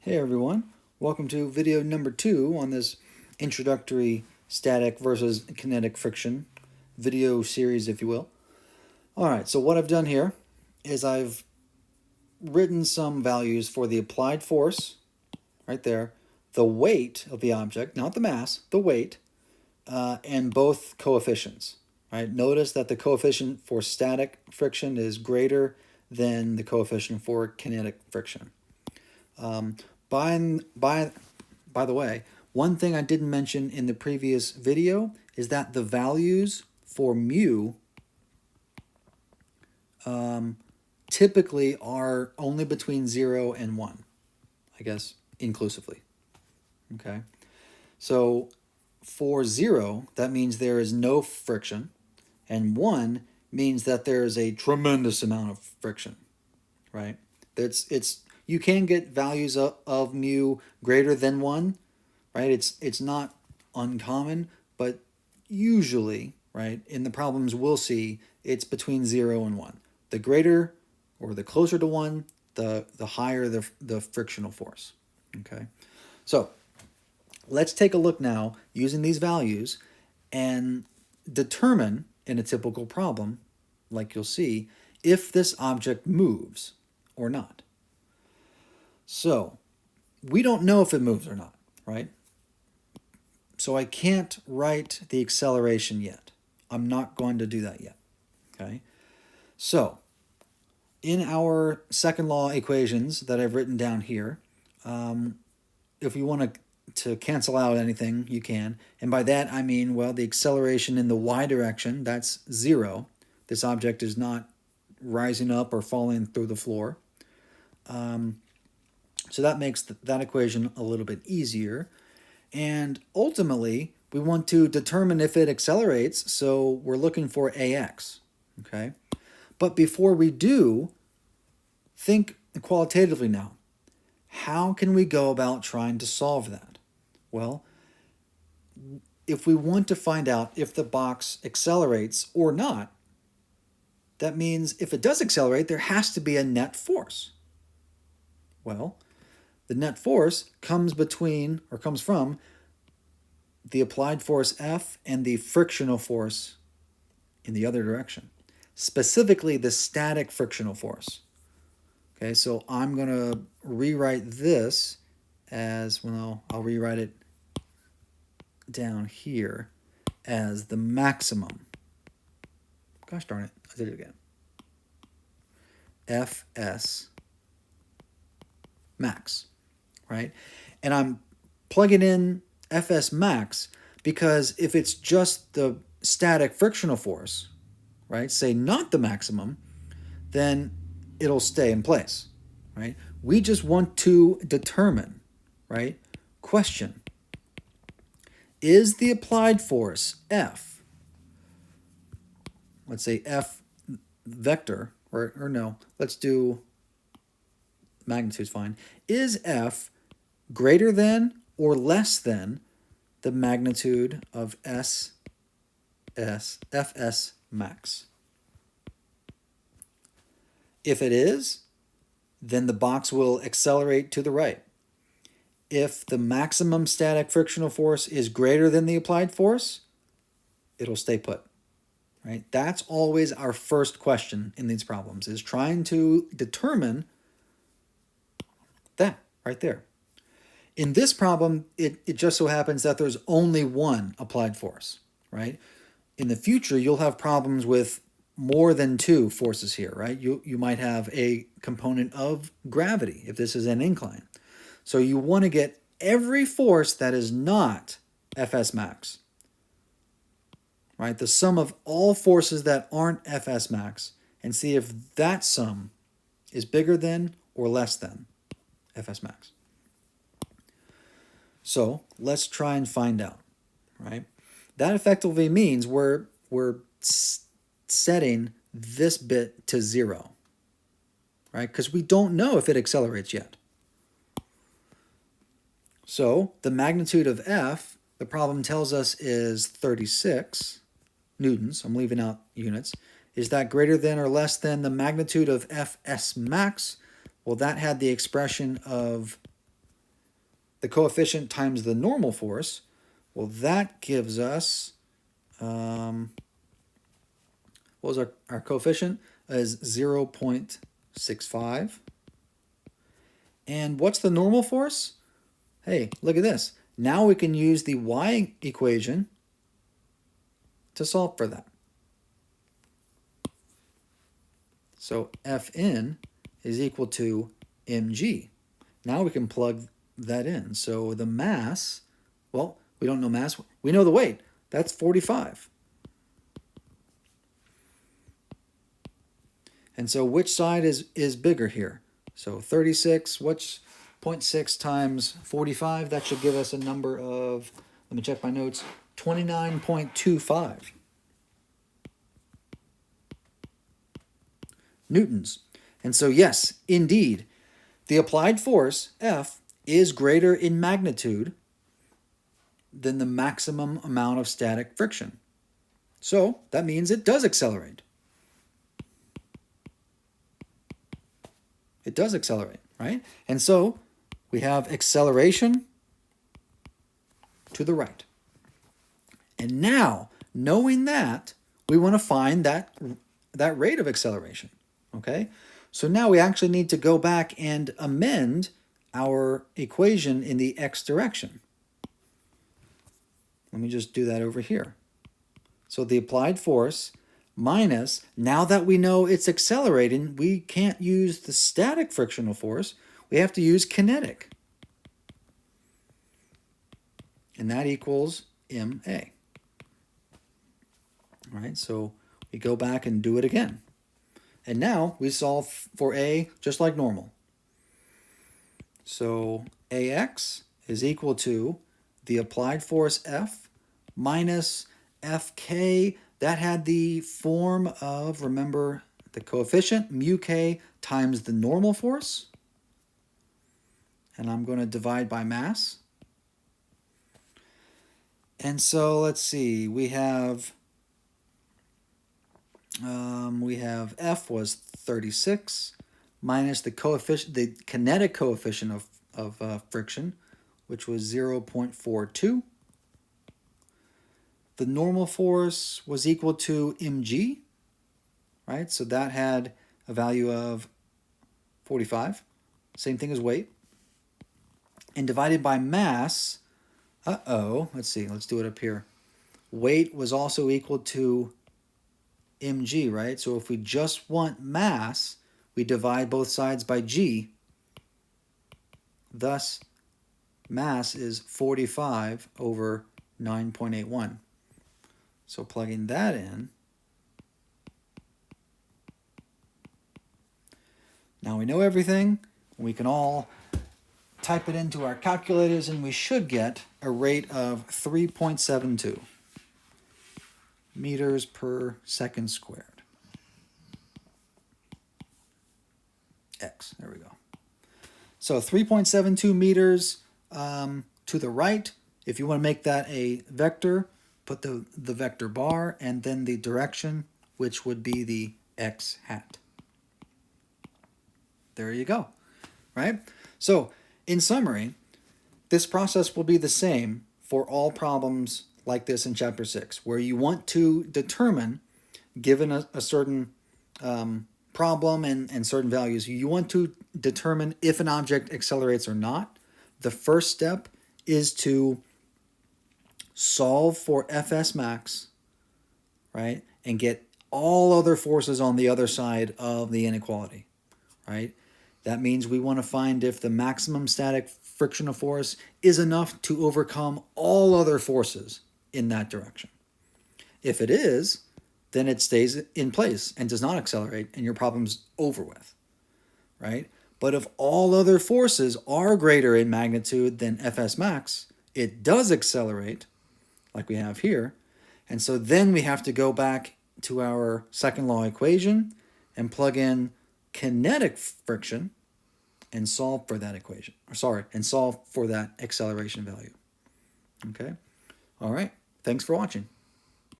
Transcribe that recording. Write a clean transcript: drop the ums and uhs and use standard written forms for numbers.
Hey everyone, welcome to video number 2 on this introductory static versus kinetic friction video series, if you will. Alright, so what I've done here is I've written some values for the applied force, right there, the weight of the object, not the mass, the weight, and both coefficients. Right? Notice that the coefficient for static friction is greater than the coefficient for kinetic friction. Um, by, by, by the way, one thing I didn't mention in the previous video is that the values for mu typically are only between 0 and 1, I guess, inclusively. Okay? So for 0, that means there is no friction, and 1 means that there is a tremendous amount of friction, right? It's you can get values of mu greater than 1, right? It's not uncommon, but usually, right, in the problems we'll see, it's between 0 and 1. The greater or the closer to 1, the higher the frictional force. Okay? So, let's take a look now using these values and determine in a typical problem, like you'll see, if this object moves or not. So, we don't know if it moves or not, right? So I can't write the acceleration yet. I'm not going to do that yet, okay? So, in our second law equations that I've written down here, if you want to cancel out anything, you can. And by that, I mean, well, the acceleration in the y direction, that's 0. This object is not rising up or falling through the floor. So that makes that equation a little bit easier. And ultimately, we want to determine if it accelerates, so we're looking for AX, okay? But before we do, think qualitatively now. How can we go about trying to solve that? Well, if we want to find out if the box accelerates or not, that means if it does accelerate, there has to be a net force. Well, the net force comes from the applied force F and the frictional force in the other direction, specifically the static frictional force. Okay, so I'm going to rewrite this as, well, I'll rewrite it down here as the maximum. Gosh darn it, I did it again. Fs max, right? And I'm plugging in Fs max because if it's just the static frictional force, right, say not the maximum, then it'll stay in place, right? We just want to determine, right? Question: is the applied force F, let's say F vector, or no, let's do magnitude's fine, is F greater than or less than the magnitude of Fs max? If it is, then the box will accelerate to the right. If the maximum static frictional force is greater than the applied force, it'll stay put. Right? That's always our first question in these problems, is trying to determine that right there. In this problem, it just so happens that there's only one applied force, right? In the future, you'll have problems with more than two forces here, right? You might have a component of gravity if this is an incline. So you want to get every force that is not Fs max, right? The sum of all forces that aren't Fs max, and see if that sum is bigger than or less than Fs max. So let's try and find out, right? That effectively means we're setting this bit to 0, right? Because we don't know if it accelerates yet. So the magnitude of F, the problem tells us, is 36 newtons. I'm leaving out units. Is that greater than or less than the magnitude of Fs max? Well, that had the expression of the coefficient times the normal force, well, that gives us, what was our coefficient? Is 0.65. And what's the normal force? Hey, look at this. Now we can use the y equation to solve for that. So Fn is equal to mg. Now we can plug that in. So the mass, well, we don't know mass. We know the weight. That's 45. And so which side is bigger here? So 36, what's 0.6 times 45? That should give us a number of, let me check my notes, 29.25 newtons. And so yes, indeed, the applied force, F, is greater in magnitude than the maximum amount of static friction. So that means it does accelerate. It does accelerate, right? And so we have acceleration to the right. And now, knowing that, we want to find that rate of acceleration, okay? So now we actually need to go back and amend our equation in the x direction. Let me just do that over here. So the applied force minus, now that we know it's accelerating, we can't use the static frictional force. We have to use kinetic. And that equals ma. All right, so we go back and do it again. And now we solve for a just like normal. So ax is equal to the applied force F minus Fk. That had the form of, remember, the coefficient, mu k times the normal force. And I'm going to divide by mass. And so let's see, we have F was 36 minus the coefficient, the kinetic coefficient of friction, which was 0.42. The normal force was equal to mg, right? So that had a value of 45, same thing as weight. And divided by mass, let's see, let's do it up here. Weight was also equal to mg, right? So if we just want mass, we divide both sides by g. Thus, mass is 45 over 9.81. So plugging that in, now we know everything. We can all type it into our calculators and we should get a rate of 3.72 meters per second squared. X, there we go. So 3.72 meters to the right. If you want to make that a vector, put the vector bar and then the direction, which would be the x hat. There you go, right? So in summary, this process will be the same for all problems like this in Chapter 6, where you want to determine, given a certain problem and certain values, you want to determine if an object accelerates or not. The first step is to solve for Fs max, right, and get all other forces on the other side of the inequality, right? That means we want to find if the maximum static frictional force is enough to overcome all other forces in that direction. If it is, then it stays in place and does not accelerate and your problem's over with, right? But if all other forces are greater in magnitude than Fs max, it does accelerate, like we have here. And so then we have to go back to our second law equation and plug in kinetic friction and solve for that equation. And solve for that acceleration value. Okay? All right. Thanks for watching.